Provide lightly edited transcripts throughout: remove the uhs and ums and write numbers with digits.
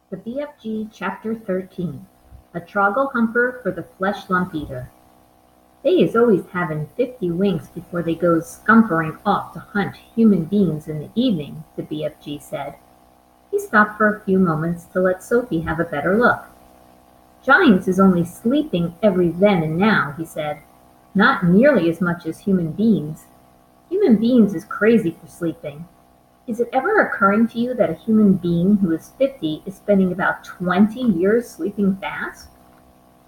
The BFG Chapter 13 A Troggle Humper for the Flesh Lump Eater. They is always havin' 50 winks before they goes scumpering off to hunt human beings in the evening, the BFG said. He stopped for a few moments to let Sophie have a better look. Giants is only sleeping every then and now, he said. Not nearly as much as human beings. Human beings is crazy for sleeping. Is it ever occurring to you that a human being who is 50 is spending about 20 years sleeping fast?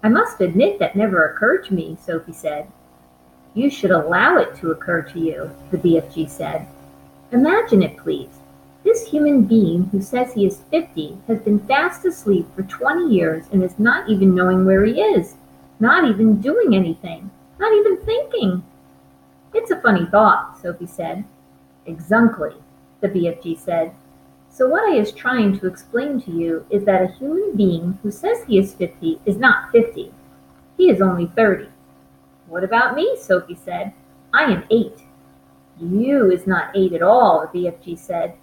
I must admit that never occurred to me, Sophie said. You should allow it to occur to you, the BFG said. Imagine it, please. This human being who says he is 50 has been fast asleep for 20 years and is not even knowing where he is, not even doing anything, not even thinking. It's a funny thought, Sophie said. Exactly, the BFG said. So what I is trying to explain to you is that a human being who says he is 50 is not 50. He is only 30. What about me? Sophie said. I am 8. You is not 8 at all, the BFG said.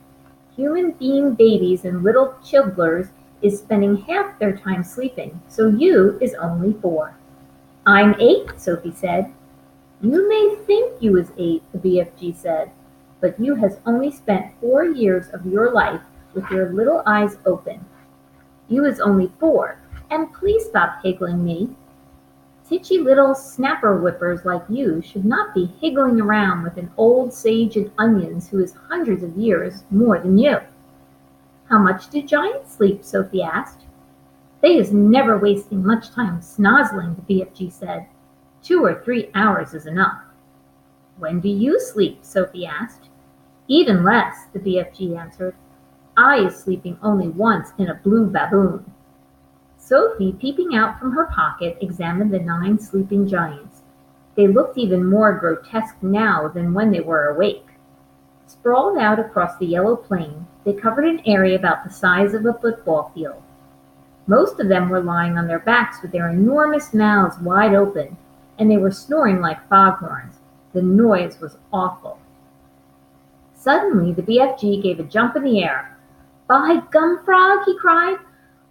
Human being babies and little childlers is spending half their time sleeping, so you is only 4. I'm 8, Sophie said. You may think you is 8, the BFG said, but you has only spent 4 years of your life with your little eyes open. You is only 4, and please stop higgling me. Titchy little snapper whippers like you should not be higgling around with an old sage and onions who is hundreds of years more than you. How much do giants sleep? Sophie asked. They is never wasting much time snozzling, the BFG said. 2 or 3 hours is enough. When do you sleep? Sophie asked. Even less, the BFG answered. I is sleeping only once in a blue baboon. Sophie, peeping out from her pocket, examined the 9 sleeping giants. They looked even more grotesque now than when they were awake. Sprawled out across the yellow plain, they covered an area about the size of a football field. Most of them were lying on their backs with their enormous mouths wide open, and they were snoring like foghorns. The noise was awful. Suddenly the BFG gave a jump in the air. By gum frog, he cried.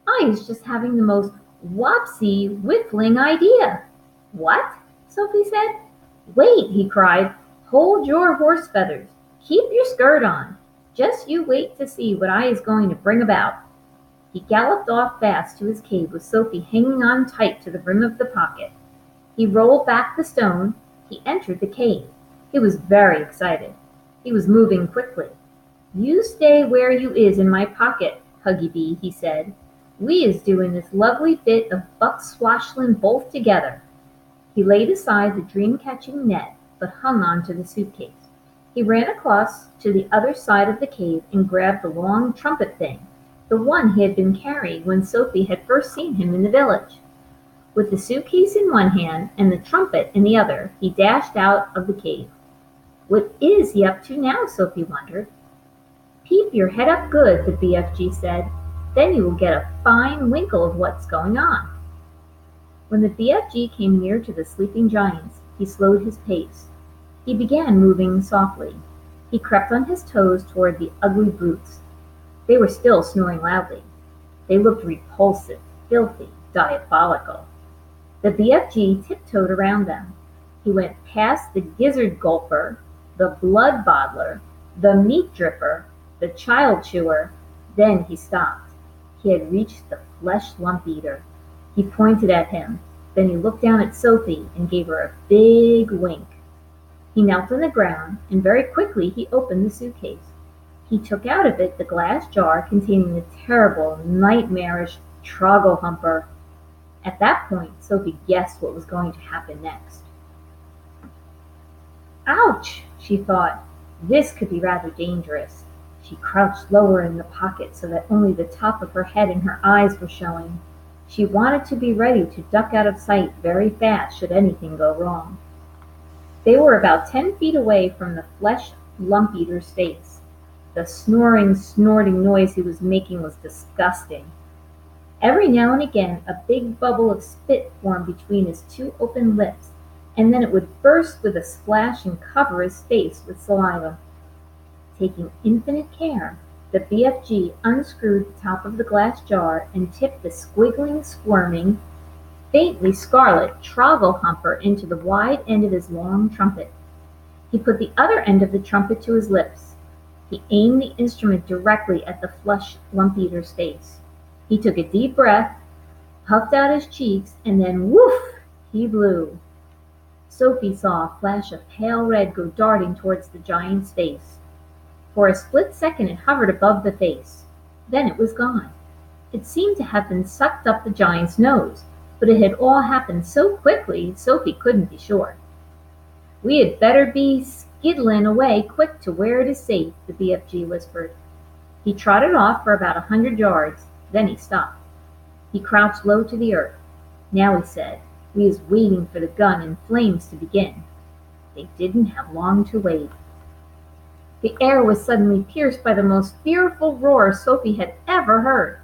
I was just having the most wopsy, whiffling idea. What? Sophie said. Wait, he cried. Hold your horse feathers. Keep your skirt on. Just you wait to see what I is going to bring about. He galloped off fast to his cave with Sophie hanging on tight to the rim of the pocket. He rolled back the stone. He entered the cave. He was very excited. He was moving quickly. You stay where you is in my pocket, Huggy Bee, he said. We is doing this lovely bit of buck swashlin' both together. He laid aside the dream-catching net, but hung on to the suitcase. He ran across to the other side of the cave and grabbed the long trumpet thing, the one he had been carrying when Sophie had first seen him in the village. With the suitcase in one hand and the trumpet in the other, he dashed out of the cave. What is he up to now? Sophie wondered. Peep your head up good, the BFG said. Then you will get a fine winkle of what's going on. When the BFG came near to the sleeping giants, he slowed his pace. He began moving softly. He crept on his toes toward the ugly brutes. They were still snoring loudly. They looked repulsive, filthy, diabolical. The BFG tiptoed around them. He went past the gizzard gulper, the blood bottler, the meat dripper, the child chewer. Then he stopped. He had reached the flesh lump eater. He pointed at him. Then he looked down at Sophie and gave her a big wink. He knelt on the ground, and very quickly he opened the suitcase. He took out of it the glass jar containing the terrible, nightmarish Troggle Humper. At that point, Sophie guessed what was going to happen next. Ouch, she thought. This could be rather dangerous. She crouched lower in the pocket so that only the top of her head and her eyes were showing. She wanted to be ready to duck out of sight very fast should anything go wrong. They were about 10 feet away from the flesh lump eater's face. The snoring, snorting noise he was making was disgusting. Every now and again a big bubble of spit formed between his 2 open lips, and then it would burst with a splash and cover his face with saliva. Taking infinite care, The BFG unscrewed the top of the glass jar and tipped the squiggling, squirming, faintly scarlet Trogglehumper into the wide end of his long trumpet. He put the other end of the trumpet to his lips. He aimed the instrument directly at the flushed Lump-Eater's face. He took a deep breath, puffed out his cheeks, and then woof! He blew. Sophie saw a flash of pale red go darting towards the giant's face. For a split second it hovered above the face. Then it was gone. It seemed to have been sucked up the giant's nose, but it had all happened so quickly Sophie couldn't be sure. "We had better be skiddling away quick to where it is safe," the BFG whispered. He trotted off for about 100 yards, then he stopped. He crouched low to the earth. "Now," he said, "we is waiting for the gun and flames to begin." They didn't have long to wait. The air was suddenly pierced by the most fearful roar Sophie had ever heard,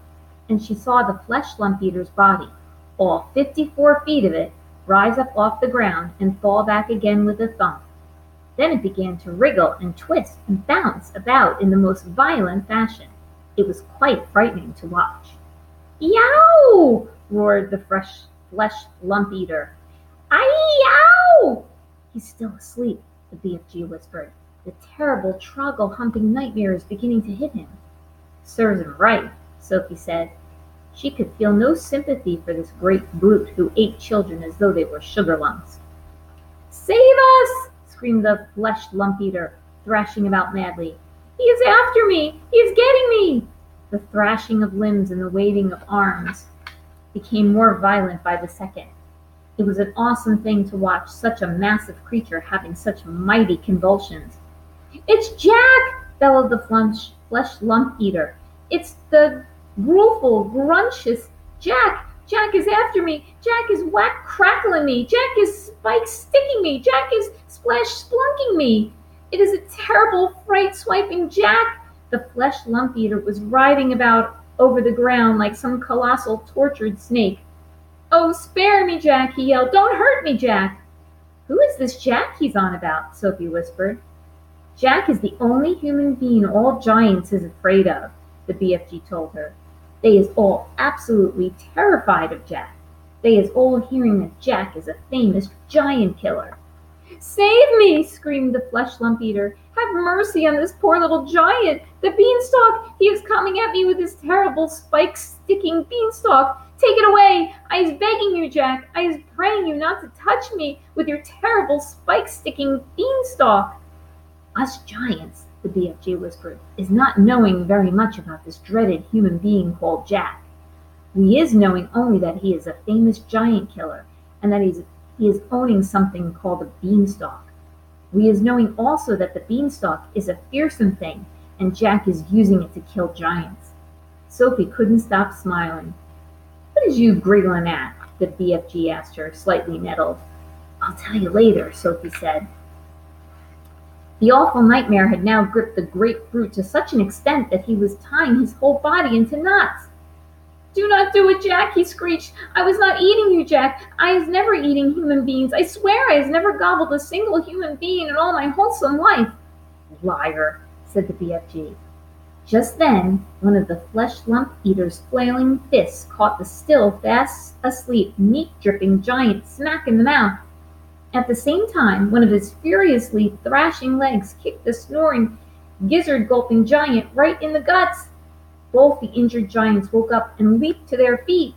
and she saw the flesh Lump-Eater's body, all 54 feet of it, rise up off the ground and fall back again with a thump. Then it began to wriggle and twist and bounce about in the most violent fashion. It was quite frightening to watch. "Yow!" roared the flesh Lump-Eater. "Yow!" "He's still asleep," the BFG whispered. "The terrible Troggle-humping nightmare is beginning to hit him." "Serves him right," Sophie said. She could feel no sympathy for this great brute who ate children as though they were sugar lumps. "Save us!" screamed the flesh Lump-Eater, thrashing about madly. "He is after me! He is getting me!" The thrashing of limbs and the waving of arms became more violent by the second. It was an awesome thing to watch such a massive creature having such mighty convulsions. "It's Jack!" bellowed the flesh Lump-Eater. "It's the rueful, gruntious Jack! Jack is after me! Jack is whack-crackling me! Jack is spike-sticking me! Jack is splash-splunking me! It is a terrible, fright-swiping Jack!" The flesh Lump-Eater was writhing about over the ground like some colossal tortured snake. "Oh, spare me, Jack!" he yelled. "Don't hurt me, Jack!" "Who is this Jack he's on about?" Sophie whispered. "Jack is the only human being all giants is afraid of," the BFG told her. "They is all absolutely terrified of Jack. They is all hearing that Jack is a famous giant killer." "Save me!" screamed the flesh Lump-Eater. "Have mercy on this poor little giant! The beanstalk! He is coming at me with his terrible spike-sticking beanstalk! Take it away! I is begging you, Jack! I is praying you not to touch me with your terrible spike-sticking beanstalk!" "Us giants," the BFG whispered, "is not knowing very much about this dreaded human being called Jack. We is knowing only that he is a famous giant killer, and that he is owning something called a beanstalk. We is knowing also that the beanstalk is a fearsome thing, and Jack is using it to kill giants." Sophie couldn't stop smiling. "What is you griggling at?" the BFG asked her, slightly nettled. "I'll tell you later," Sophie said. The awful nightmare had now gripped the great brute to such an extent that he was tying his whole body into knots. "Do not do it, Jack!" he screeched. "I was not eating you, Jack. I is never eating human beings. I swear I has never gobbled a single human being in all my wholesome life." "Liar," said the BFG. Just then, one of the flesh Lump-Eater's flailing fists caught the still fast asleep, meat-dripping giant smack in the mouth. At the same time, one of his furiously thrashing legs kicked the snoring, gizzard-gulping giant right in the guts. Both the injured giants woke up and leaped to their feet.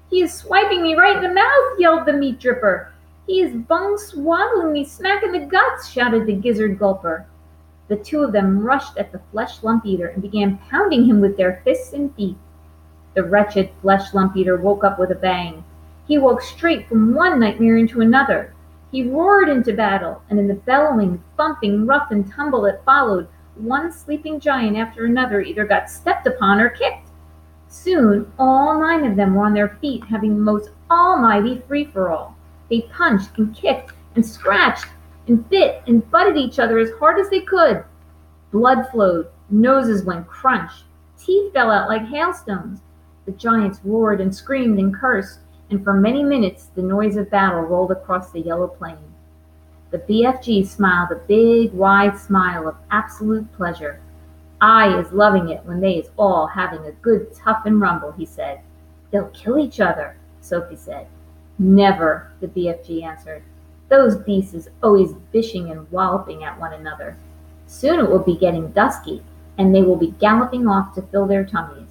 "He is swiping me right in the mouth!" yelled the meat dripper. "He is bung-swaddling me smack in the guts!" shouted the gizzard-gulper. The two of them rushed at the flesh Lump-Eater and began pounding him with their fists and feet. The wretched flesh Lump-Eater woke up with a bang. He woke straight from one nightmare into another. He roared into battle, and in the bellowing, thumping rough and tumble that followed, one sleeping giant after another either got stepped upon or kicked. Soon all 9 of them were on their feet, having the most almighty free-for-all. They punched and kicked and scratched and bit and butted each other as hard as they could. Blood flowed, noses went crunch, teeth fell out like hailstones. The giants roared and screamed and cursed, and for many minutes the noise of battle rolled across the yellow plain. The BFG smiled a big, wide smile of absolute pleasure. I is loving it when they is all having a good toughin' rumble, he said. They'll kill each other, Sophie said. Never, the BFG answered. Those beasts is always bishing and walloping at one another. Soon it will be getting dusky, and they will be galloping off to fill their tummies.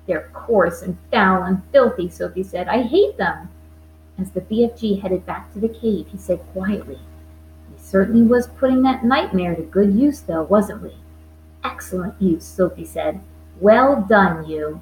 They're coarse and foul and filthy, Sophie said. I hate them. As the BFG headed back to the cave, he said quietly, We certainly was putting that nightmare to good use, though, wasn't we? Excellent use, Sophie said. Well done, you.